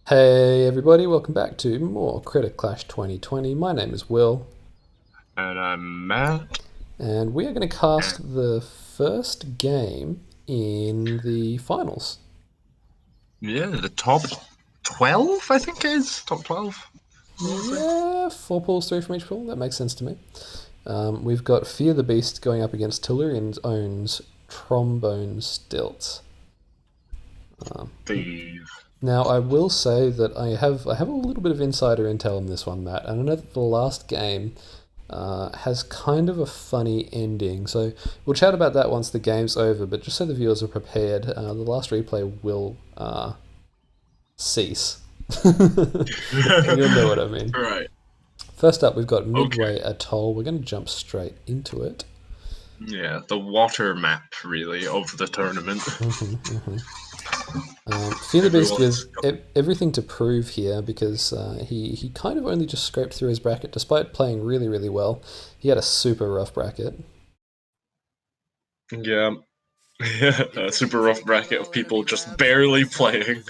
Hey everybody, welcome back to more CritterClash2020. My name is Will, And I'm Matt. and we are going to cast the first game in the finals. Yeah, the top 12, I think it is. Top 12. We'll see. Yeah, four pools, three from each pool. That makes sense to me. We've got FearTheBeast going up against Tellurian's owns Trombone Stilts. Steve. Now, I will say that I have a little bit of insider intel on this one, Matt, and I know that the last game has kind of a funny ending. So we'll chat about that once the game's over, but just so the viewers are prepared, the last replay will cease. And you'll know what I mean. Right. First up, we've got Okay. Midway Atoll. We're going to jump straight into it. Yeah, the water map, really, of the tournament. Fear the Beast Everyone's with got. everything to prove here because he kind of only just scraped through his bracket despite playing really, really well. He had a super rough bracket. Yeah. A super rough bracket of people just barely playing.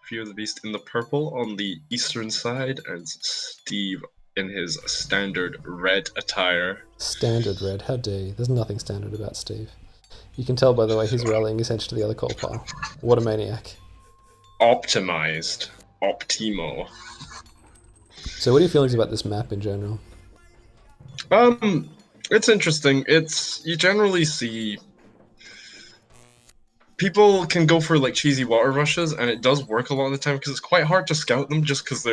Fear the Beast in the purple on the eastern side, and Steve in his standard red attire. Standard red, how dare you? There's nothing standard about Steve. You can tell by the way he's rallying his hedge to the other coal pile. What a maniac. Optimized. Optimo. So what are your feelings about this map in general? Um, it's interesting. You generally see people can go for like cheesy water rushes, and it does work a lot of the time because it's quite hard to scout them just because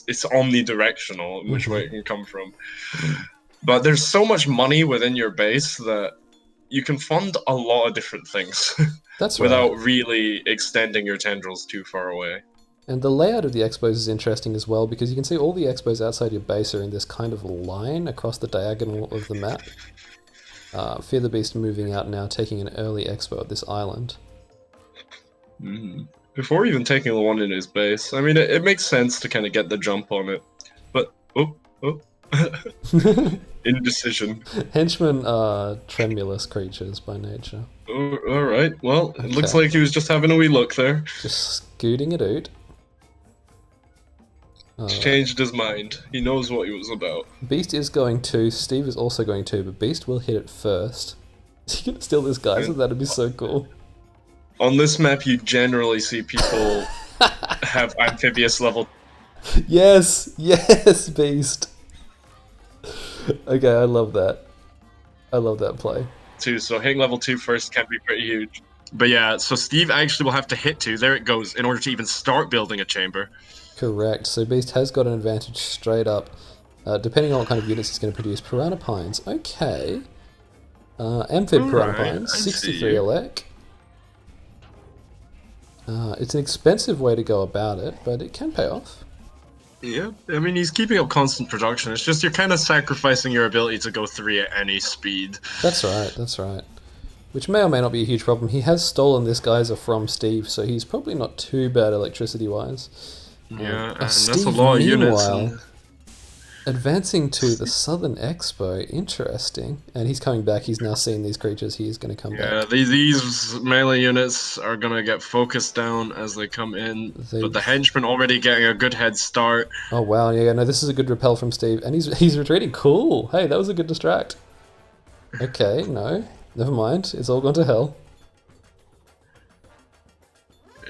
it's omnidirectional in which way it can come from. But there's so much money within your base that you can fund a lot of different things That's right. without really extending your tendrils too far away. And the layout of the expos is interesting as well because you can see all the expos outside your base are in this kind of line across the diagonal of the map. Fear the Beast moving out now, taking an early expo at this island. Before even taking the one in his base, I mean, it makes sense to kind of get the jump on it. But, oh. Indecision. Henchmen are tremulous creatures by nature. All right. Well, it looks Okay, like he was just having a wee look there. just scooting it out. Changed his mind. He knows what he was about. Beast is going to, Steve is also going to, but Beast will hit it first. Is he gonna steal this geyser? And That'd be so cool. on this map, you generally see people have amphibious level. Yes, yes, Beast. Okay, I love that. I love that play. 2, so hitting level 2 first can be pretty huge. But yeah, so Steve actually will have to hit 2. There it goes, in order to even start building a chamber. Correct. So Beast has got an advantage straight up, depending on what kind of units he's going to produce. Piranha Pines, okay. Amphib Piranha Alright, Pines, I see 63 you. elec. It's an expensive way to go about it, but it can pay off. Yeah, I mean, he's keeping up constant production. It's just you're kind of sacrificing your ability to go 3 at any speed. That's right, that's right. Which may or may not be a huge problem. He has stolen this geyser from Steve, so he's probably not too bad electricity-wise. Yeah, and that's a Steve, lot of units, meanwhile, and advancing to the Southern Expo, interesting. And he's coming back. He's now seen these creatures. He is going to come yeah, back. these melee units are gonna get focused down as they come in, but They. the henchmen already getting a good head start. Oh wow! Yeah, no, this is a good repel from Steve, and he's retreating. Cool. Hey, that was a good distract. Okay, no, never mind. It's all gone to hell.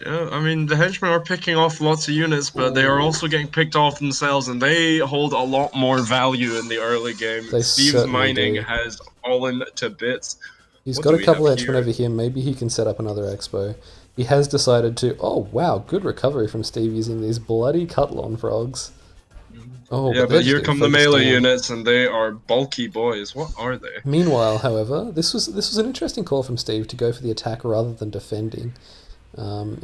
Yeah, I mean, the henchmen are picking off lots of units, but they are Ooh, also getting picked off themselves, and they hold a lot more value in the early game. they Steve's certainly mining do. has fallen to bits. He's What got do a we couple have of henchmen here? over here. Maybe he can set up another expo. He has decided to. Oh wow, good recovery from Steve using these bloody Cutlon frogs. Oh, Yeah, but they're but just here getting come the focused melee down. units, and they are bulky boys. What are they? Meanwhile, however, this was an interesting call from Steve to go for the attack rather than defending.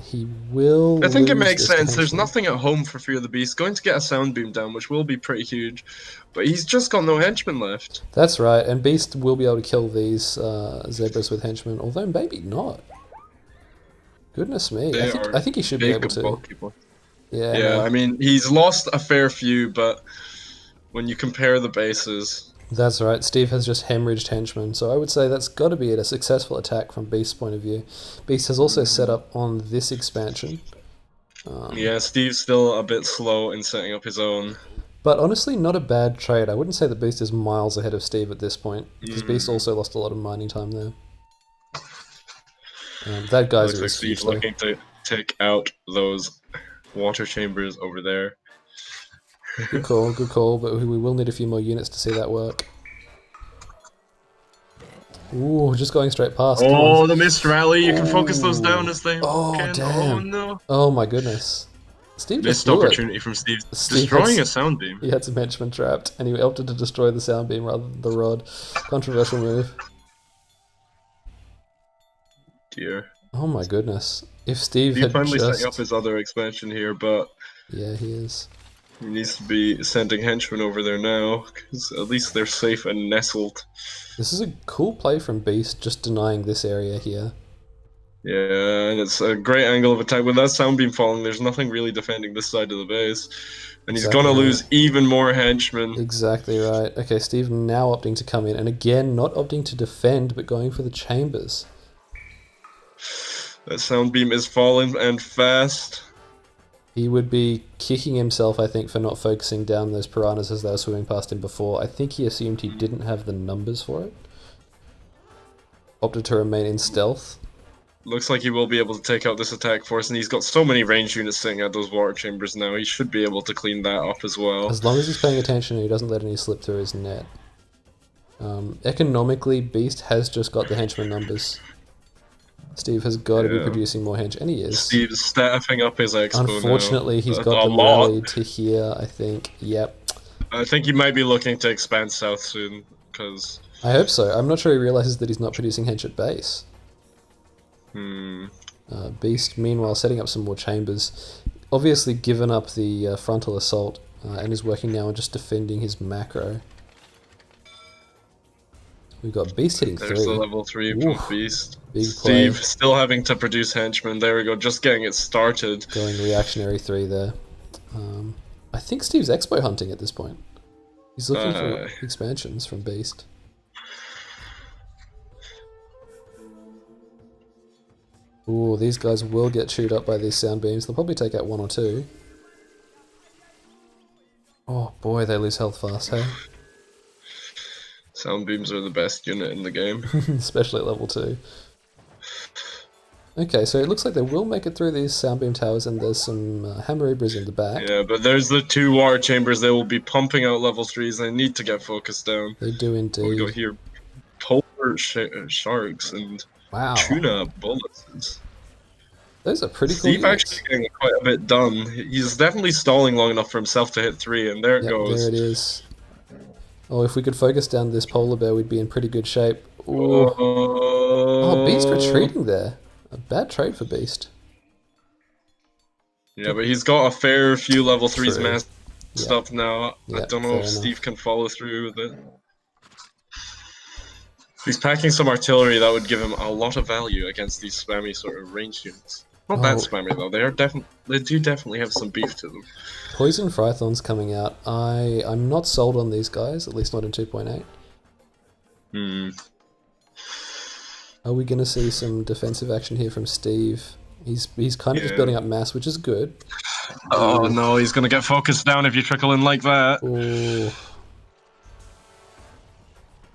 He will I think it lose makes this to sense. There's henchmen. nothing at home for Fear the Beast. Going to get a sound beam down, which will be pretty huge, but he's just got no henchmen left. That's right, and Beast will be able to kill these zebras with henchmen, although maybe not. Goodness me, They are I think he should be big, able to. bulky boys. Yeah, Yeah, no. I mean, he's lost a fair few, but when you compare the bases, That's right. Steve has just hemorrhaged henchmen, so I would say that's got to be a successful attack from Beast's point of view. Beast has also set up on this expansion. Yeah, Steve's still a bit slow in setting up his own. But honestly, not a bad trade. I wouldn't say that Beast is miles ahead of Steve at this point, because Beast also lost a lot of mining time there. That geyser Looks like is Steve's huge, though. looking to take out those water chambers over there. Good call, but we will need a few more units to see that work. Ooh, just going straight past. Come on. Oh, the missed rally. You can focus those down as they Oh, can. damn. Oh, no. Oh, my goodness. Steve just Missed blew opportunity from Steve. Steve Destroying had, a sound beam. He had some henchmen trapped, and he opted to destroy the sound beam rather than the rod. Controversial move. Dear. Oh my goodness. If Steve He's had finally just... setting up his other expansion here, but Yeah, he is. he needs to be sending henchmen over there now, because at least they're safe and nestled. This is a cool play from Beast, just denying this area here. Yeah, and it's a great angle of attack. With that sound beam falling, there's nothing really defending this side of the base. And he's Exactly gonna right. lose even more henchmen. Exactly right. Okay, Steve now opting to come in, and again, not opting to defend, but going for the chambers. That sound beam is falling and fast. He would be kicking himself, I think, for not focusing down those piranhas as they were swimming past him before. I think he assumed he didn't have the numbers for it. Opted to remain in stealth. Looks like he will be able to take out this attack force, and he's got so many range units sitting at those water chambers now. He should be able to clean that up as well. As long as he's paying attention and he doesn't let any slip through his net. Economically, Beast has just got the henchman numbers. Steve has got to be producing more hench, and he is. Steve's staffing up his expo Unfortunately, now. he's got the rally to here, I think. Yep. I think he might be looking to expand south soon, because... I hope so. I'm not sure he realizes that he's not producing hench at base. Beast, meanwhile, setting up some more chambers. Obviously given up the frontal assault, and is working now on just defending his macro. We've got Beast hitting 3. There's the level 3 from Beast. Big play. Steve still having to produce henchmen. There we go, just getting it started. Going reactionary 3 there. I think Steve's expo hunting at this point. He's looking for expansions from Beast. Ooh, these guys will get chewed up by these sound beams. They'll probably take out 1 or 2. Oh boy, they lose health fast, hey? Sound beams are the best unit in the game. Especially at level 2. Okay, so it looks like they will make it through these sound beam towers, and there's some hammer ibras in the back. Yeah, but there's the 2 water chambers. They will be pumping out level 3s. They need to get focused down. They do indeed. We go here. Polar sharks and tuna bullets. Those are pretty cool. Steve actually getting quite a bit done. He's definitely stalling long enough for himself to hit 3, and there it goes. There it is. Oh, if we could focus down this polar bear, we'd be in pretty good shape. Ooh. Oh, Beast retreating there. A bad trade for Beast. Yeah, but he's got a fair few level 3s masked up now. I don't know if Steve can follow through with it. If he's packing some artillery, that would give him a lot of value against these spammy sort of range units. Not that spammy though. They do definitely have some beef to them. Poison Frythorn's coming out. I'm not sold on these guys, at least not in 2.8. Are we going to see some defensive action here from Steve? He's kind of just building up mass, which is good. Oh no, he's going to get focused down if you trickle in like that. Ooh.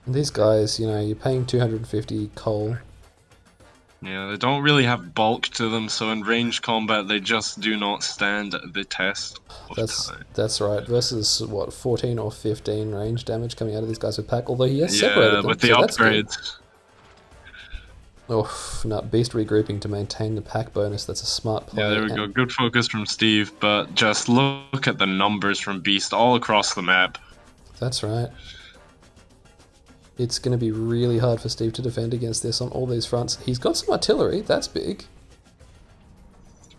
And these guys, you know, you're paying 250 coal. Yeah, they don't really have bulk to them, so in range combat they just do not stand the test of time. That's right. Versus, what, 14 or 15 range damage coming out of these guys with pack, although he has separated them. Yeah, with the upgrades. Oh, no, Beast regrouping to maintain the pack bonus. That's a smart play. Yeah, there we go. Good focus from Steve, but just look at the numbers from Beast all across the map. That's right. It's going to be really hard for Steve to defend against this on all these fronts. He's got some artillery. That's big.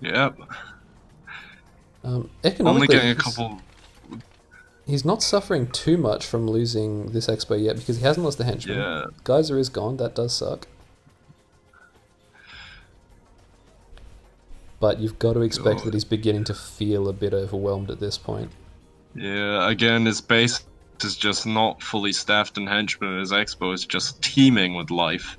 Yep. Economically, only getting a couple... He's not suffering too much from losing this expo yet because he hasn't lost the henchman. Yeah. Geyser is gone. That does suck. But you've got to expect that he's beginning to feel a bit overwhelmed at this point. Yeah, again, his base is just not fully staffed in henchmen, and his expo is just teeming with life.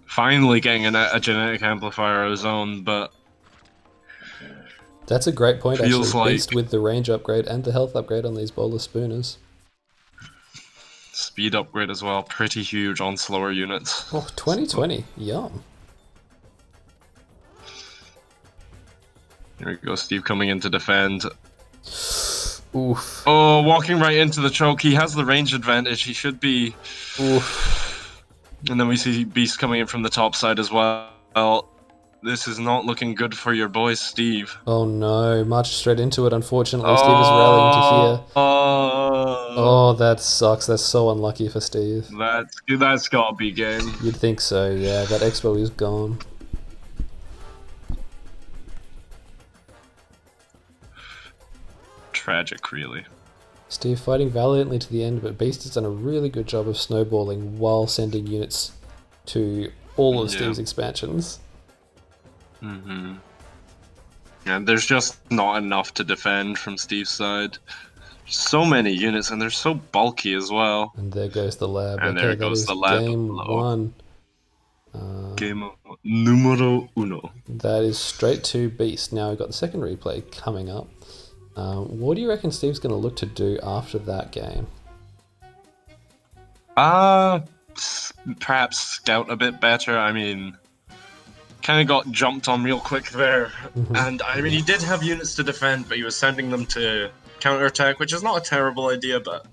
Finally getting a genetic amplifier of his own, but that's a great point, actually. feels like Beast with the range upgrade and the health upgrade on these bowler spooners. speed upgrade as well, pretty huge on slower units. Oh, 2020, yum. Here we go, Steve coming in to defend. Oof. Oh, walking right into the choke. He has the range advantage. He should be. Oof. And then we see Beast coming in from the top side as well. This is not looking good for your boy, Steve. Oh no, marched straight into it, unfortunately. Steve is rallying to here. Oh, that sucks. That's so unlucky for Steve. That's gotta be game. You'd think so, yeah. That expo is gone. Tragic, really. Steve fighting valiantly to the end, but Beast has done a really good job of snowballing while sending units to all of Steve's expansions. Mm-hmm. And there's just not enough to defend from Steve's side. So many units, and they're so bulky as well. And there goes the lab. And okay, there goes the lab. Game one. Game numero uno. That is straight to Beast. Now we've got the second replay coming up. What do you reckon Steve's going to look to do after that game? Perhaps scout a bit better. I mean, kind of got jumped on real quick there. And I mean, he did have units to defend, but he was sending them to counterattack, which is not a terrible idea, but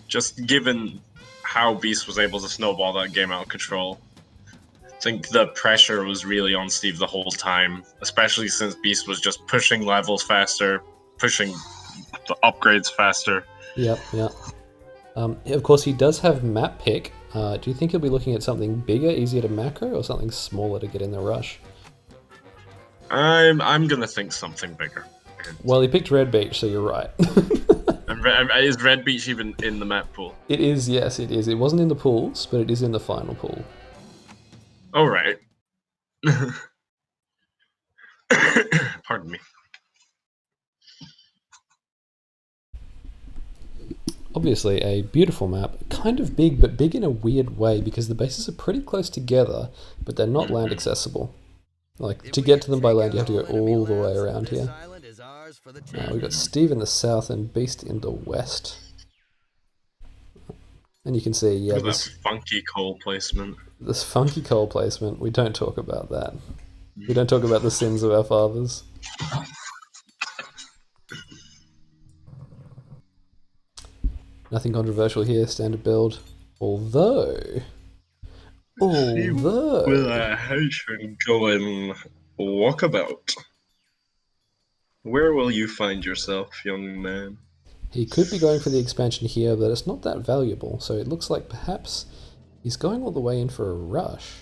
just given how Beast was able to snowball that game out of control, I think the pressure was really on Steve the whole time, especially since Beast was just pushing levels faster, pushing the upgrades faster. Yep. Of course, he does have map pick. Do you think he'll be looking at something bigger, easier to macro, or something smaller to get in the rush? I'm gonna think something bigger. Well, he picked Red Beach, so you're right. Is Red Beach even in the map pool? It is, yes, it is. It wasn't in the pools, but it is in the final pool. All right. Pardon me. Obviously a beautiful map, kind of big, but big in a weird way because the bases are pretty close together, but they're not land accessible. Like, to get to them by land, you have to go all the way around here. We've got Steve in the south and Beast in the west. And you can see, yeah, this funky coal placement. This funky coal placement, we don't talk about that. We don't talk about the sins of our fathers. Nothing controversial here, standard build. Although... Will a henchman go and walkabout? Where will you find yourself, young man? He could be going for the expansion here, but it's not that valuable, so it looks like perhaps he's going all the way in for a rush.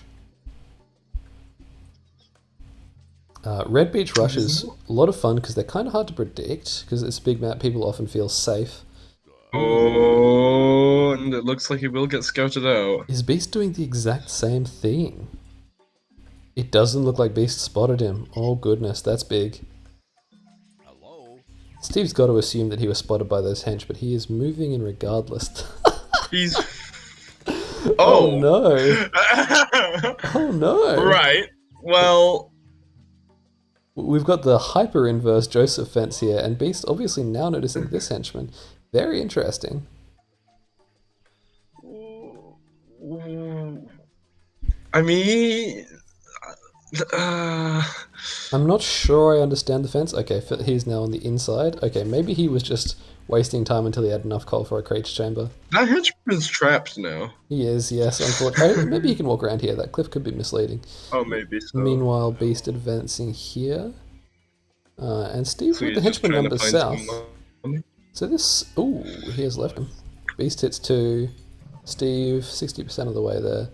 Red Beach Rush is a lot of fun because they're kind of hard to predict, because it's a big map, people often feel safe. Oh, and it looks like he will get scouted out. Is Beast doing the exact same thing? It doesn't look like Beast spotted him. Oh goodness, that's big. Steve's got to assume that he was spotted by those hench, but he is moving in regardless. He's... Oh no! Oh no! Right, well... We've got the hyper-inverse Joseph fence here, and Beast obviously now noticing this henchman. Very interesting. I mean... I'm not sure I understand the fence. Okay, he's now on the inside. Okay, maybe he was just wasting time until he had enough coal for a creature chamber. That henchman's trapped now. He is, yes, unfortunately. Maybe he can walk around here. That cliff could be misleading. Oh, maybe so. Meanwhile, Beast advancing here. And Steve with the henchman number south. So this... Ooh, he has left him. Beast hits 2. Steve, 60% of the way there.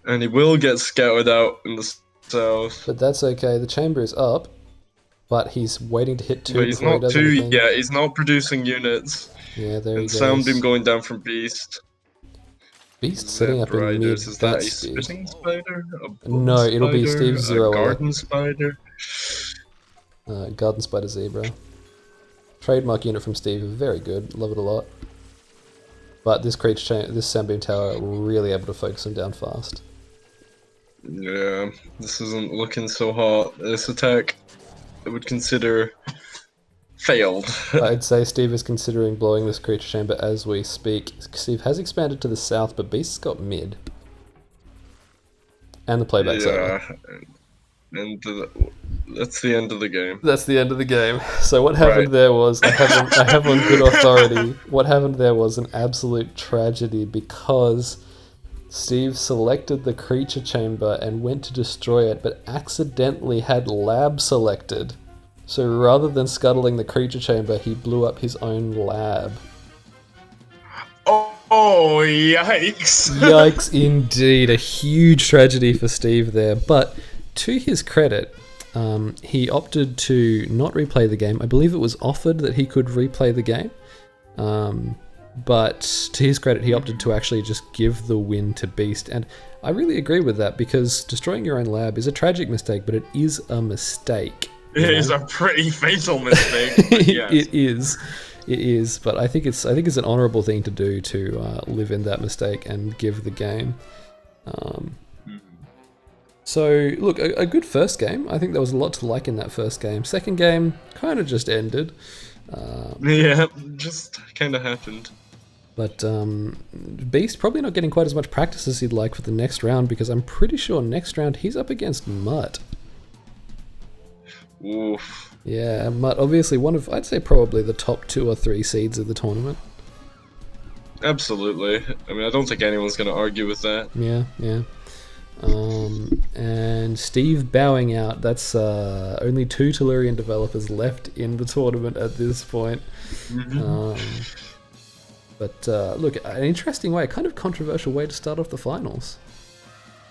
And he will get scouted out in the south. But that's okay. The chamber is up. But he's waiting to hit 2 but he's before he does anything. Yeah, he's not producing units. Yeah, there he goes. Sound beam going down from Beast. Beast setting up in mid. Is that a spitting spider? No, it'll be Steve's 0. Garden spider? Garden Spider Zebra. Trademark unit from Steve, very good, love it a lot. But this this Sunbeam Tower, really able to focus him down fast. Yeah, this isn't looking so hot. This attack, I would consider failed. I'd say Steve is considering blowing this creature chamber as we speak. Steve has expanded to the south, but Beast's got mid. And the playback's over. And that's the end of the game. That's the end of the game. So what happened there was, I have on good authority, what happened there was an absolute tragedy because Steve selected the creature chamber and went to destroy it, but accidentally had lab selected. So rather than scuttling the creature chamber, he blew up his own lab. Oh, yikes. Yikes indeed. A huge tragedy for Steve there. But to his credit, he opted to not replay the game. I believe it was offered that he could replay the game. But to his credit, he opted to actually just give the win to Beast. And I really agree with that because destroying your own lab is a tragic mistake, but it is a mistake. It is a pretty fatal mistake. But yes. It is, but I think it's an honourable thing to do to live in that mistake and give the game. So look, a good first game. I think there was a lot to like in that first game. Second game kind of just ended. Yeah, just kind of happened. But Beast probably not getting quite as much practice as he'd like for the next round because I'm pretty sure next round he's up against Mutt. Oof. Yeah, Mutt, obviously one of, I'd say probably the top 2 or 3 seeds of the tournament. Absolutely. I mean, I don't think anyone's going to argue with that. Yeah. And Steve bowing out. That's only 2 Tellurian developers left in the tournament at this point. But look, an interesting way, a kind of controversial way to start off the finals.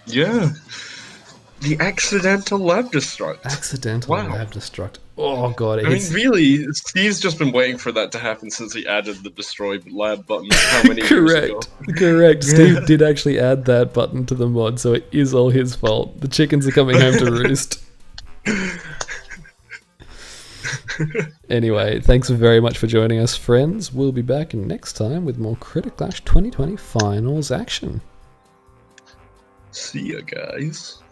Yeah. The accidental lab destruct. Lab destruct. Oh god. I mean, really, Steve's just been waiting for that to happen since he added the destroy lab button how many years ago? Correct. Steve did actually add that button to the mod, so it is all his fault. The chickens are coming home to roost. Anyway, thanks very much for joining us, friends. We'll be back next time with more CritterClash 2020 finals action. See ya, guys.